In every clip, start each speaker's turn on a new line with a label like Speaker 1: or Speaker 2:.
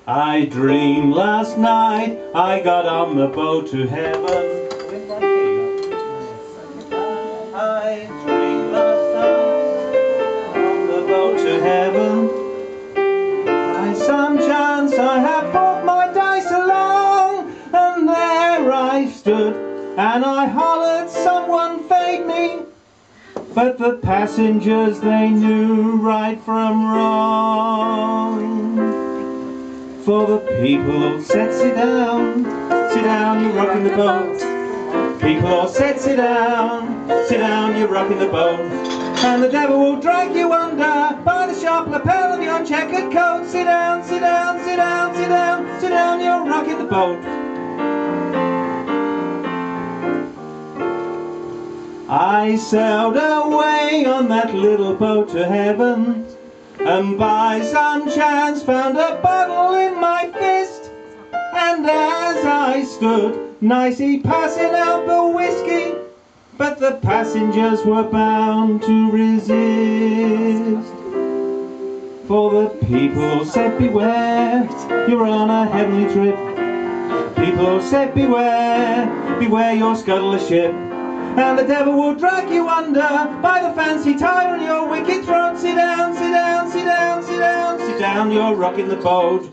Speaker 1: I dreamed last night I got on the boat to heaven. I dreamed last night on the boat to heaven. By some chance I had brought my dice along, and there I stood and I hollered someone fade me. But the passengers, they knew right from wrong. For the people all said, sit down, you're rocking the boat. People all said, sit down, you're rocking the boat. And the devil will drag you under by the sharp lapel of your checkered coat. Sit down, you're rocking the boat. I sailed away on that little boat to heaven, and by some chance found a bottle in my fist. And as I stood nicely passing out the whiskey, but the passengers were bound to resist. For the people said, beware, you're on a heavenly trip. People said, beware, you'll scuttle the ship. And the devil will drag you under by the fancy tie on your wicked throat. Sit down, you're rocking the boat.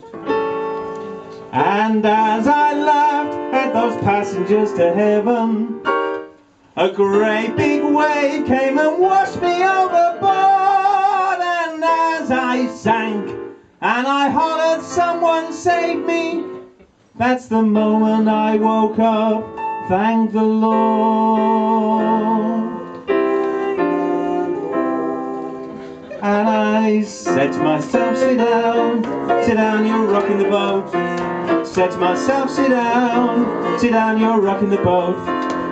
Speaker 1: And as I laughed at those passengers to heaven, a great big wave came and washed me overboard. And as I sank and I hollered, someone save me, that's the moment I woke up. Thank the Lord. And I said to myself, sit down, you're rocking the boat. Said to myself, sit down, you're rocking the boat.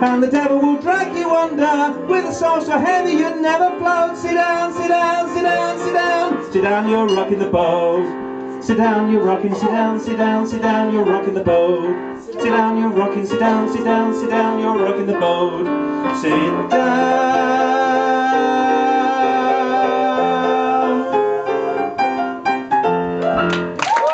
Speaker 1: And the devil will drag you under with a soul so heavy you'd never float. Sit down, you're rocking the boat. Sit down, you're rocking, sit down, you're rocking the boat. Sit down, you're rocking, sit down, you're rocking the boat. Sit down.